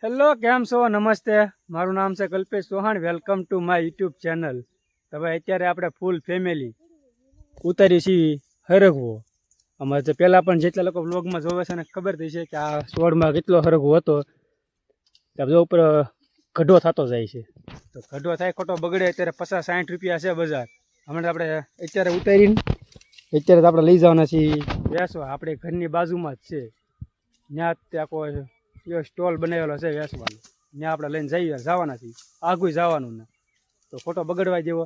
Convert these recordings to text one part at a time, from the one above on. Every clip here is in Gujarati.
હેલો, કેમ છો? નમસ્તે, મારું નામ છે Kalpesh Chauhan. Welcome to my YouTube channel. હવે અત્યારે આપણે ફૂલ ફેમિલી ઉતારી છીએ હરગવો. અમારે પહેલાં પણ જેટલા લોકો વ્લોગમાં જોવે છે ને ખબર થઈ છે કે આ છોડમાં કેટલો હરગવો હતો. ત્યાં ઉપર ગઢો થતો જાય છે, તો ગઢો થાય ખોટો બગડે. અત્યારે 50-60 રૂપિયા છે બજાર. હમણાં આપણે અત્યારે ઉતારીને અત્યારે તો આપણે લઈ જવાના છીએ વેચવા. આપણે ઘરની બાજુમાં જ છે, ત્યાં ત્યાં કોઈ સ્ટોલ બનાવેલો છે વેચવાનો. ત્યાં આપણે લઈને જવાના છીએ. આગું જવાનું ને તો ખોટો બગડવા જેવો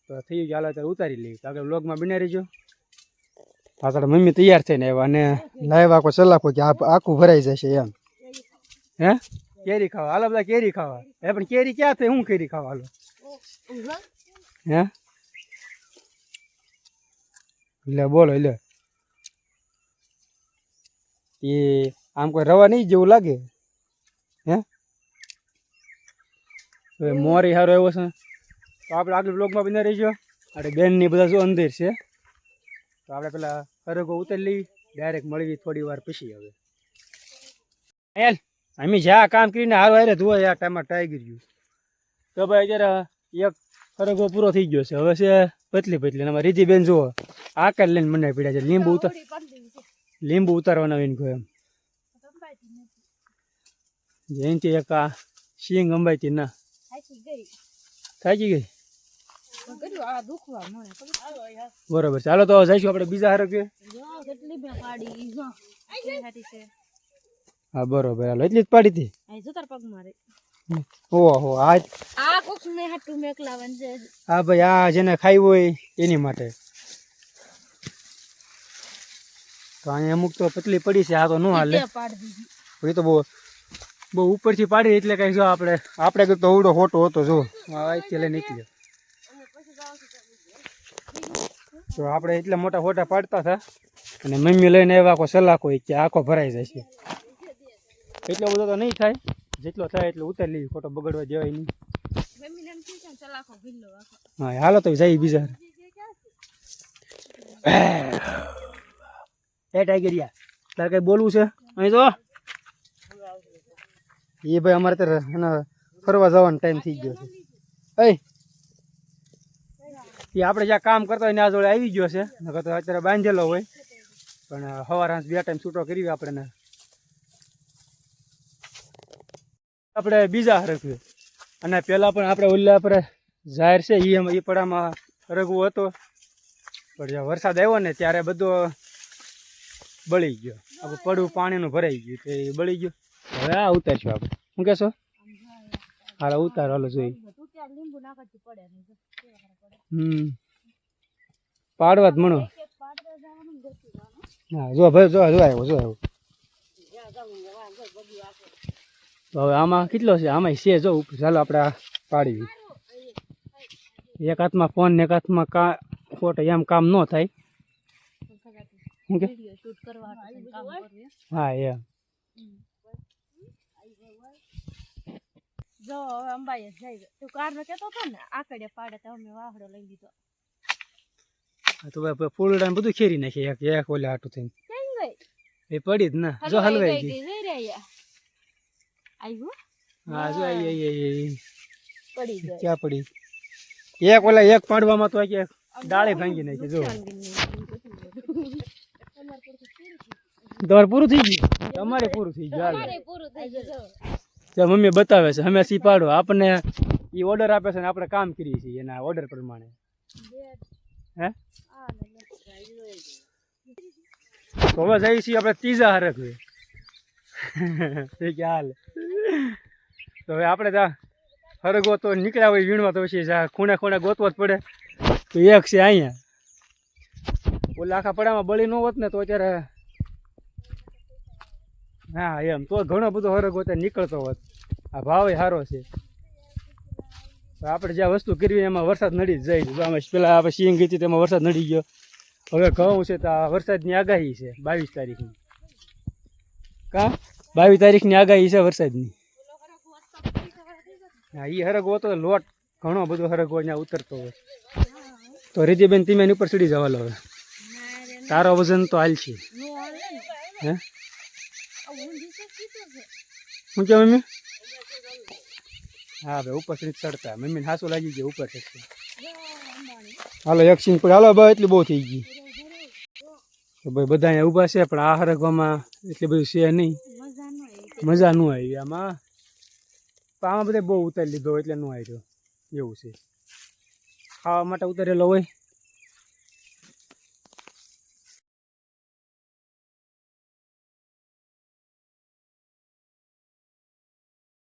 તો થઈ ગયો. હાલ અત્યારે ઉતારી લઈએ. આગળ વ્લોગમાં બની રહીજો. પાછળ મમ્મી તૈયાર થઈને આવ્યા અને લાવ્યા આખો સલાખો કે આખું ભરાઈ જશે એમ. હે કેરી ખાવા હાલો, બધા કેરી ખાવા. હે પણ કેરી ક્યાં થઈ? હું કેરી ખાવા હાલો? હે લે બોલો લે. એ આમ કોઈ રવા નહીં જેવું લાગે. હે હવે મોરી સારો એવો છે. તો આપણે આગળ બ્લોગમાં બની રહીજો. આપણે બેન ની બધા જો અંદર છે. તો આપણે પેલા હરગો ઉતારી લઈ, ડાયરેક્ટ મળવી થોડી વાર પછી. હવે એલ અમે જ્યાં કામ કરીને હારો હારે ધોવા યાર ટાઈમમાં ટાઈગર ગયું. તો ભાઈ અત્યારે એક હરગો પૂરો થઈ ગયો છે. હવે છે પતલી પતલી. અમારે રીધી બેન જુઓ આકાર લઈને મને પીડ્યા છે. લીંબુ ઉતારવાના હોય ને કોઈ એમ જયંતી એક આ સિંગ અંબાઈથી ના થાકી ગઈ. બરોબર, ચાલો તો જઈશું આપણે બીજા હરગે. હા બરોબર, હાલો એટલી જ પાડી હતી. ઓહો હા ભાઈ, આ જેને ખાઈ હોય એની માટે. તો અહીંયા અમુક તો પતલી પડી છે. આ તો ન હાલે. એ તો બહુ ઉપરથી પાડી એટલે કઈ જો આપણે તો અવડો હોટો હતો. જો લઈને નીકળ્યો. તો આપણે એટલા મોટા હોટા પાડતા હતા અને મમ્મી લઈને આવ્યા આખો સલાખો કે આખો ભરાઈ જાય છે. એટલો બધો તો નહીં થાય, જેટલો થાય એટલો ઉતારી લેવી. ખોટો બગડવા જેવાય નહીં. હા હાલો તો જઈ બીજા. એ ટાઈગરિયા, તારે કઈ બોલવું છે? અહીં તો એ ભાઈ અમારે ત્યારે ફરવા જવાનો ટાઈમ થઈ ગયો છે. એ આપણે જ્યાં કામ કરતા હોય ને આ જોડે આવી ગયો છે. નકર તો અત્યારે બાંધેલો હોય. પણ સવાર હાંસ 2 ટાઈમ છૂટો કરી આપણે બીજા હરગવે. અને પેલા પણ આપણે ઓલા આપણે જાહેર છે એ પડામાં હરગવો હતો. પણ જ્યાં વરસાદ આવ્યો ને ત્યારે બધો બળી ગયો. આપણે પડવું પાણીનું ભરાઈ ગયું તો એ બળી ગયું. હવે આ ઉતારશું આપણે. શું કહેશો? હાલ ઉતારો, હાલો જોઈ. પાડવા જ મણો. હા જો ભાઈ, જો આવ્યો. તો હવે આમાં કેટલો છે? આમાં છે જો. ચાલો આપણે પાડી. એક હાથમાં ફોન ને એક હાથમાં ખોટો એમ કામ ન થાય. શું કે? હા એમ. જો હવે અંબાઈ જાય. તું કાર નો કેતો હતો ને આકડે પાડે તો અમે વાહડો લઈ લીધો. તો ભાઈ ફૂલડા બધું ખેરી નાખી એક ઓલા હાટું થઈને. એ પડી જ ને જો હલવાઈ ગઈ. હા જો આઈ પડી ગઈ. ક્યાં પડી? એક ઓલા એક પાડવામાં તો કે ડાળી ભાંગી નાખી. જો તમારે પૂરું થઈ ગયું. તમારે પૂરું થઈ ગયું. મમ્મી બતાવે છે અમે સી પાડો. આપણને એ ઓર્ડર આપે છે ને આપણે કામ કરીએ છીએ એના ઓર્ડર પ્રમાણે. હે તો હવે જઈએ છીએ આપણે ત્રીજા હરગવે. હાલ તો હવે આપણે ત્યાં હરગવો તો નીકળ્યા હોય વીણવા, તો પછી ખૂણે ખૂણે ગોતવો જ પડે. તો એક છે અહીંયા. ઓલા આખા પડામાં બળી ન હોત ને તો અત્યારે હા એમ તો ઘણો બધો હરગવો અત્યારે નીકળતો હોત. આ ભાવ સારો છે. આપણે જ્યાં વસ્તુ કરવી એમાં વરસાદ નડી જ જાય. આમાં પેલા આપણે સિંગ ગઈ હતી તેમાં વરસાદ નડી ગયો. હવે ઘઉં છે તો વરસાદની આગાહી છે 22 તારીખની. 22 તારીખની આગાહી છે વરસાદની. હા એ હરગવો તો લોટ ઘણો બધો હરગવો ત્યાં ઉતરતો હોય. તો રીતિબેન તમે એની ઉપર ચડી જવા લો. હવે તારો વજન તો હાલ છે. હે શું કે મમ્મી? હા ભાઈ ઉપર સુધી ચડતા મમ્મીને હાસું લાગી ગયું ઉપર ચડશે. હાલો એક સિંગ પર હાલો ભાઈ એટલી બહુ થઈ ગઈ. તો ભાઈ બધા અહીંયા ઊભા છે પણ આ હરગવામાં એટલી બધું છે નહીં, મજા ન આવી આમાં. પણ આમાં બધા બહુ ઉતારી લીધો એટલે ન આવ્યો એવું છે. ખાવા માટે ઉતારેલો હોય